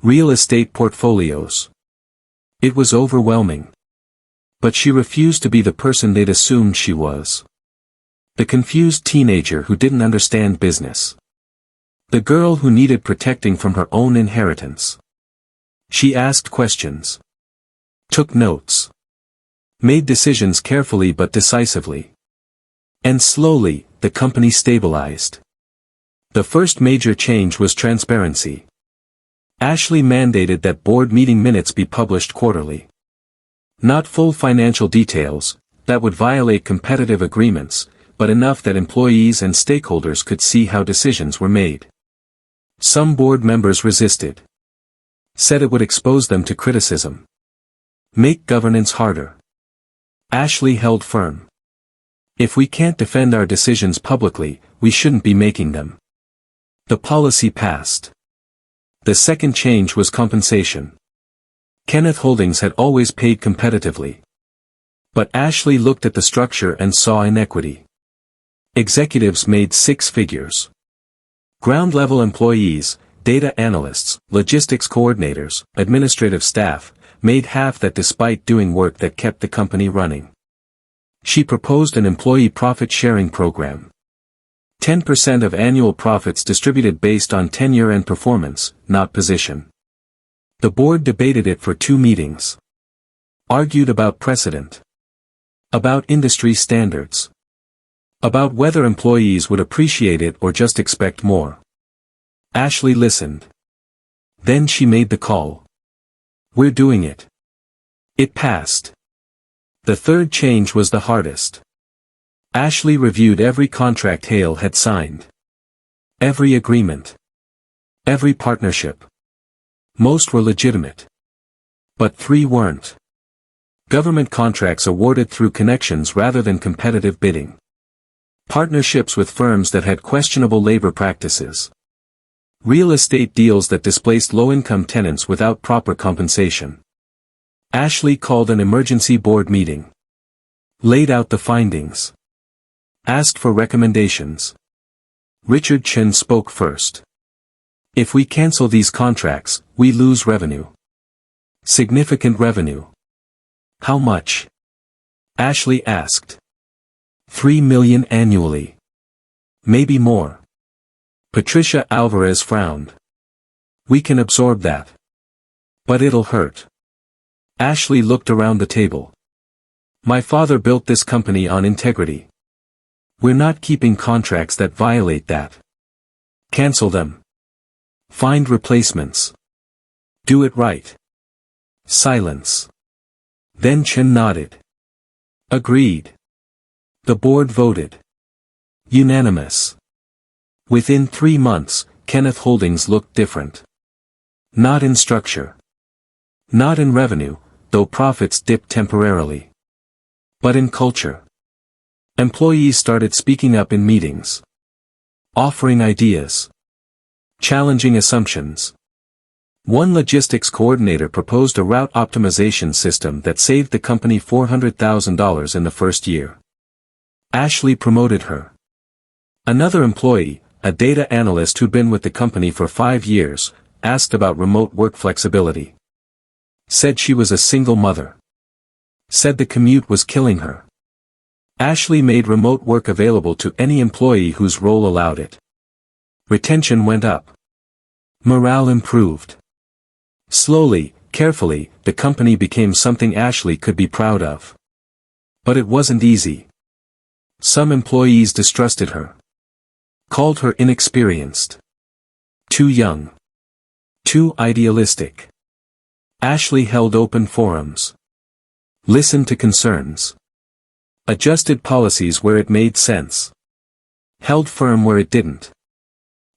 Real estate portfolios. It was overwhelming. But she refused to be the person they'd assumed she was. The confused teenager who didn't understand business. The girl who needed protecting from her own inheritance. She asked questions. Took notes. Made decisions carefully but decisively. And slowly, the company stabilized. The first major change was transparency. Ashley mandated that board meeting minutes be published quarterly. Not full financial details, that would violate competitive agreements, but enough that employees and stakeholders could see how decisions were made. Some board members resisted. Said it would expose them to criticism. Make governance harder. Ashley held firm. If we can't defend our decisions publicly, we shouldn't be making them. The policy passed. The second change was compensation. Kenneth Holdings had always paid competitively. But Ashley looked at the structure and saw inequity. Executives made 6 figures. Ground-level employees, data analysts, logistics coordinators, administrative staff, made half that despite doing work that kept the company running. She proposed an employee profit-sharing program. 10% of annual profits distributed based on tenure and performance, not position. The board debated it for 2 meetings. Argued about precedent. About industry standards. About whether employees would appreciate it or just expect more. Ashley listened. Then she made the call. We're doing it. It passed. The third change was the hardest. Ashley reviewed every contract Hale had signed. Every agreement. Every partnership. Most were legitimate. But 3 weren't. Government contracts awarded through connections rather than competitive bidding. Partnerships with firms that had questionable labor practices. Real estate deals that displaced low-income tenants without proper compensation. Ashley called an emergency board meeting. Laid out the findings. Asked for recommendations. Richard Chen spoke first. If we cancel these contracts, we lose revenue. Significant revenue. How much? Ashley asked. 3 million annually. Maybe more. Patricia Alvarez frowned. We can absorb that. But it'll hurt. Ashley looked around the table. My father built this company on integrity. We're not keeping contracts that violate that. Cancel them. Find replacements. Do it right. Silence. Then Chen nodded. Agreed. The board voted. Unanimous. Within 3 months, Kenneth Holdings looked different. Not in structure. Not in revenue, though profits dipped temporarily. But in culture. Employees started speaking up in meetings. Offering ideas. Challenging assumptions. One logistics coordinator proposed a route optimization system that saved the company $400,000 in the first year. Ashley promoted her. Another employee, a data analyst who'd been with the company for 5 years, asked about remote work flexibility. Said she was a single mother. Said the commute was killing her. Ashley made remote work available to any employee whose role allowed it. Retention went up. Morale improved. Slowly, carefully, the company became something Ashley could be proud of. But it wasn't easy. Some employees distrusted her. Called her inexperienced. Too young. Too idealistic. Ashley held open forums. Listened to concerns. Adjusted policies where it made sense. Held firm where it didn't.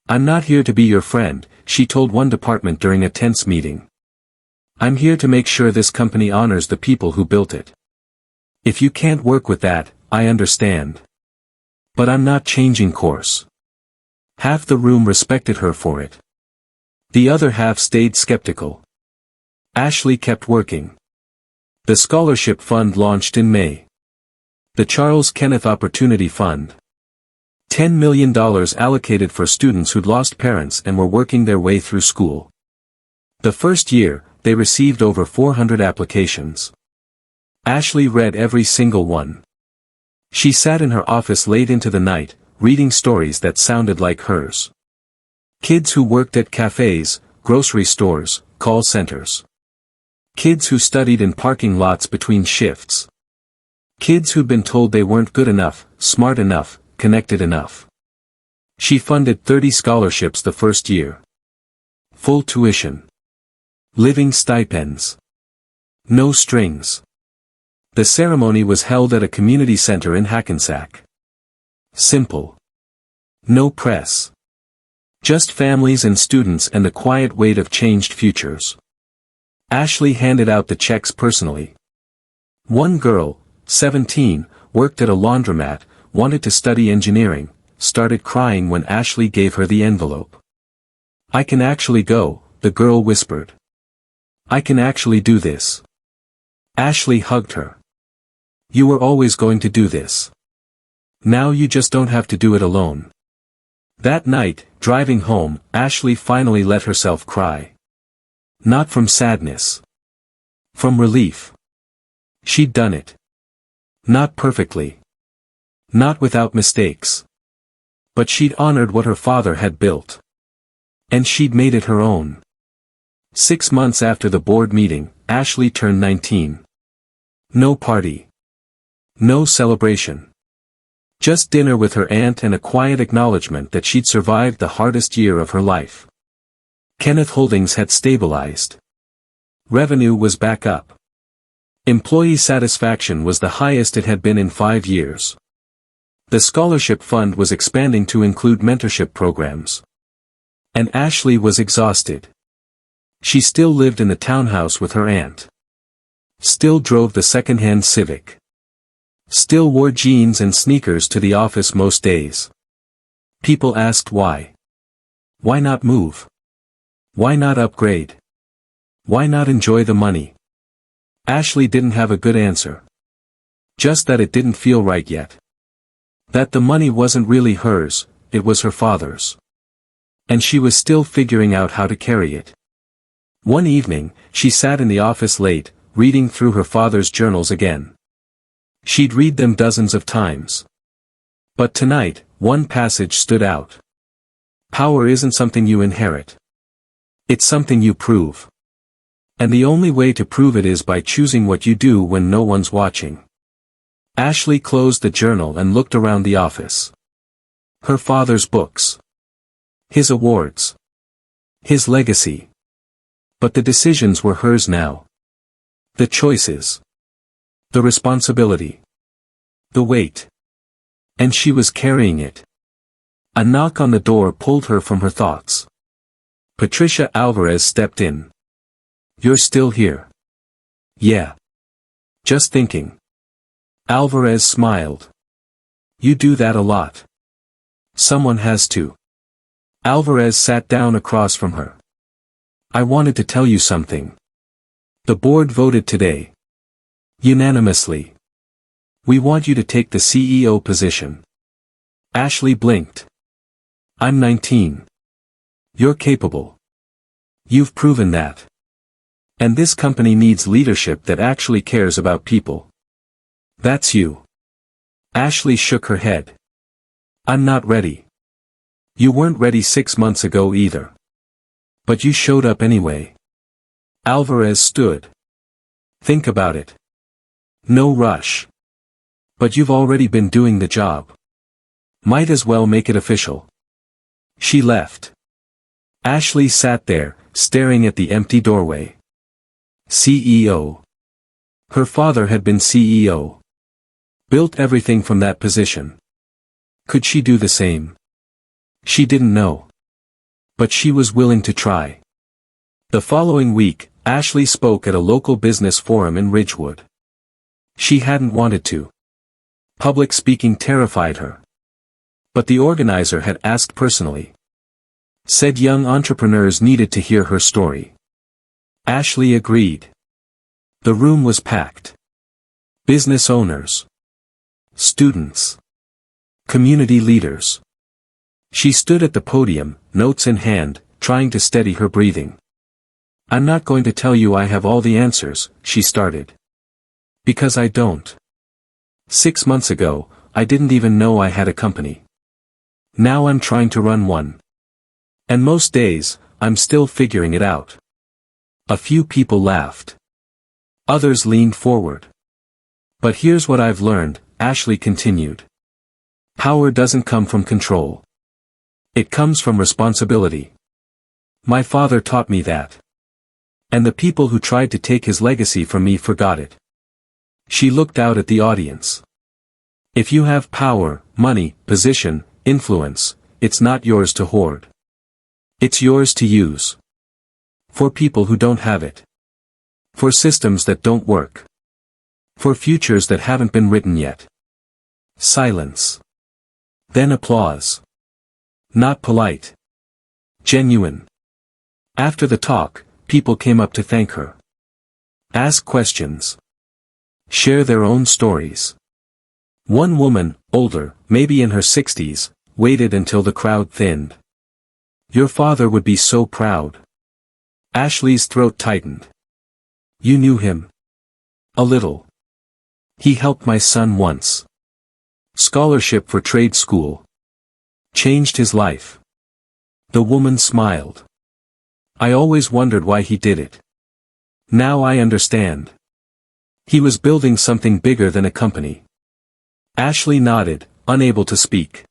I'm not here to be your friend, she told one department during a tense meeting. I'm here to make sure this company honors the people who built it. If you can't work with that, I understand. But I'm not changing course. Half the room respected her for it. The other half stayed skeptical. Ashley kept working. The scholarship fund launched in May. The Charles Kenneth Opportunity Fund. $10 million allocated for students who'd lost parents and were working their way through school. The first year, they received over 400 applications. Ashley read every single one. She sat in her office late into the night, reading stories that sounded like hers. Kids who worked at cafes, grocery stores, call centers. Kids who studied in parking lots between shifts. Kids who'd been told they weren't good enough, smart enough, connected enough. She funded 30 scholarships the first year. Full tuition. Living stipends. No strings. The ceremony was held at a community center in Hackensack. Simple. No press. Just families and students and the quiet weight of changed futures. Ashley handed out the checks personally. One girl, 17, worked at a laundromat, wanted to study engineering, started crying when Ashley gave her the envelope. "I can actually go," the girl whispered. "I can actually do this." Ashley hugged her. "You were always going to do this. Now you just don't have to do it alone." That night, driving home, Ashley finally let herself cry. Not from sadness. From relief. She'd done it. Not perfectly. Not without mistakes. But she'd honored what her father had built. And she'd made it her own. 6 months after the board meeting, Ashley turned 19. No party. No celebration. Just dinner with her aunt and a quiet acknowledgement that she'd survived the hardest year of her life. Kenneth Holdings had stabilized. Revenue was back up. Employee satisfaction was the highest it had been in 5 years. The scholarship fund was expanding to include mentorship programs. And Ashley was exhausted. She still lived in the townhouse with her aunt. Still drove the second-hand Civic. Still wore jeans and sneakers to the office most days. People asked why. Why not move? Why not upgrade? Why not enjoy the money? Ashley didn't have a good answer. Just that it didn't feel right yet. That the money wasn't really hers, it was her father's. And she was still figuring out how to carry it. One evening, she sat in the office late, reading through her father's journals again. She'd read them dozens of times. But tonight, one passage stood out. Power isn't something you inherit. It's something you prove. And the only way to prove it is by choosing what you do when no one's watching. Ashley closed the journal and looked around the office. Her father's books. His awards. His legacy. But the decisions were hers now. The choices. The responsibility. The weight. And she was carrying it. A knock on the door pulled her from her thoughts. Patricia Alvarez stepped in. "You're still here?" "Yeah. Just thinking." Alvarez smiled. "You do that a lot. Someone has to." Alvarez sat down across from her. "I wanted to tell you something. The board voted today. Unanimously. We want you to take the CEO position." Ashley blinked. "I'm 19. You're capable. You've proven that. And this company needs leadership that actually cares about people. That's you." Ashley shook her head. "I'm not ready." "You weren't ready 6 months ago either. But you showed up anyway." Alvarez stood. "Think about it. No rush. But you've already been doing the job. Might as well make it official." She left. Ashley sat there, staring at the empty doorway. CEO. Her father had been CEO. Built everything from that position. Could she do the same? She didn't know. But she was willing to try. The following week, Ashley spoke at a local business forum in Ridgewood. She hadn't wanted to. Public speaking terrified her. But the organizer had asked personally. Said young entrepreneurs needed to hear her story. Ashley agreed. The room was packed. Business owners. Students. Community leaders. She stood at the podium, notes in hand, trying to steady her breathing. I'm not going to tell you I have all the answers, she started. Because I don't. 6 months ago, I didn't even know I had a company. Now I'm trying to run one. And most days, I'm still figuring it out. A few people laughed. Others leaned forward. But here's what I've learned, Ashley continued. Power doesn't come from control. It comes from responsibility. My father taught me that. And the people who tried to take his legacy from me forgot it. She looked out at the audience. If you have power, money, position, influence, it's not yours to hoard. It's yours to use. For people who don't have it. For systems that don't work. For futures that haven't been written yet. Silence. Then applause. Not polite. Genuine. After the talk, people came up to thank her. Ask questions. Share their own stories. One woman, older, maybe in her 60s, waited until the crowd thinned. Your father would be so proud. Ashley's throat tightened. You knew him? A little. He helped my son once. Scholarship for trade school. Changed his life. The woman smiled. I always wondered why he did it. Now I understand. He was building something bigger than a company. Ashley nodded, unable to speak.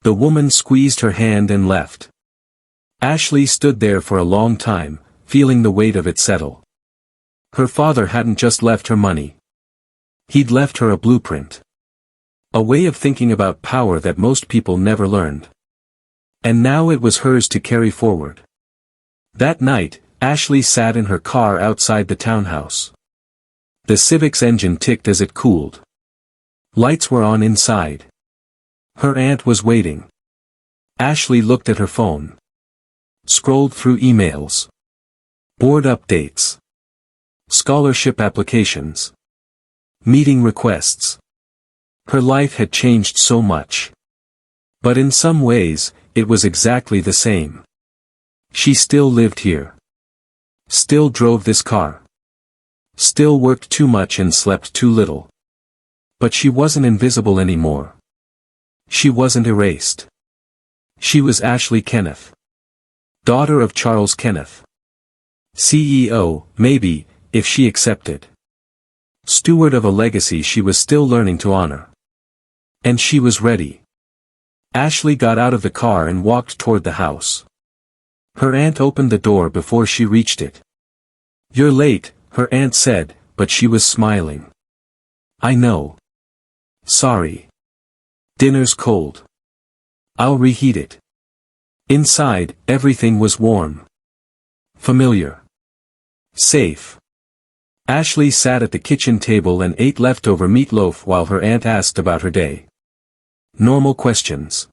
The woman squeezed her hand and left. Ashley stood there for a long time, feeling the weight of it settle. Her father hadn't just left her money. He'd left her a blueprint. A way of thinking about power that most people never learned. And now it was hers to carry forward. That night, Ashley sat in her car outside the townhouse. The Civic's engine ticked as it cooled. Lights were on inside. Her aunt was waiting. Ashley looked at her phone. Scrolled through emails. Board updates. Scholarship applications. Meeting requests. Her life had changed so much. But in some ways, it was exactly the same. She still lived here. Still drove this car. Still worked too much and slept too little. But she wasn't invisible anymore. She wasn't erased. She was Ashley Kenneth. Daughter of Charles Kenneth. CEO, maybe, if she accepted. Steward of a legacy she was still learning to honor. And she was ready. Ashley got out of the car and walked toward the house. Her aunt opened the door before she reached it. You're late, her aunt said, but she was smiling. I know. Sorry. Dinner's cold. I'll reheat it. Inside, everything was warm. Familiar. Safe. Ashley sat at the kitchen table and ate leftover meatloaf while her aunt asked about her day. Normal questions.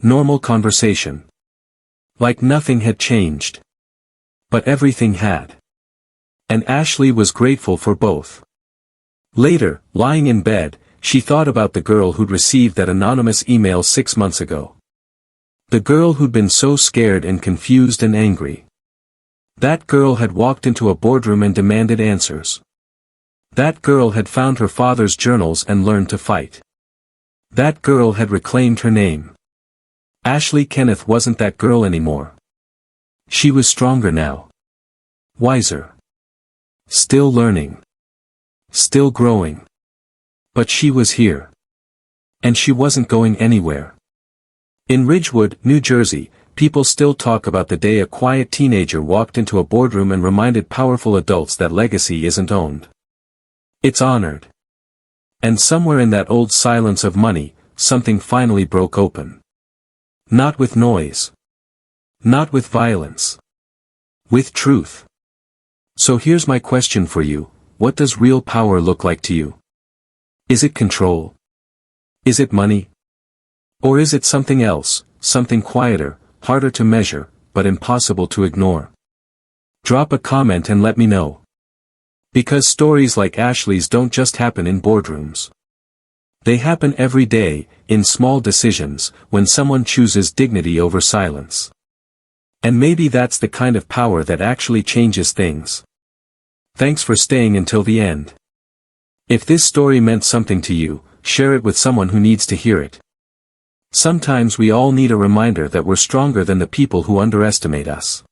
Normal conversation. Like nothing had changed. But everything had. And Ashley was grateful for both. Later, lying in bed, she thought about the girl who'd received that anonymous email 6 months ago. The girl who'd been so scared and confused and angry. That girl had walked into a boardroom and demanded answers. That girl had found her father's journals and learned to fight. That girl had reclaimed her name. Ashley Kenneth wasn't that girl anymore. She was stronger now. Wiser. Still learning. Still growing. But she was here. And she wasn't going anywhere. In Ridgewood, New Jersey, people still talk about the day a quiet teenager walked into a boardroom and reminded powerful adults that legacy isn't owned. It's honored. And somewhere in that old silence of money, something finally broke open. Not with noise. Not with violence. With truth. So here's my question for you, what does real power look like to you? Is it control? Is it money? Or is it something else, something quieter, harder to measure, but impossible to ignore. Drop a comment and let me know. Because stories like Ashley's don't just happen in boardrooms. They happen every day, in small decisions, when someone chooses dignity over silence. And maybe that's the kind of power that actually changes things. Thanks for staying until the end. If this story meant something to you, share it with someone who needs to hear it. Sometimes we all need a reminder that we're stronger than the people who underestimate us.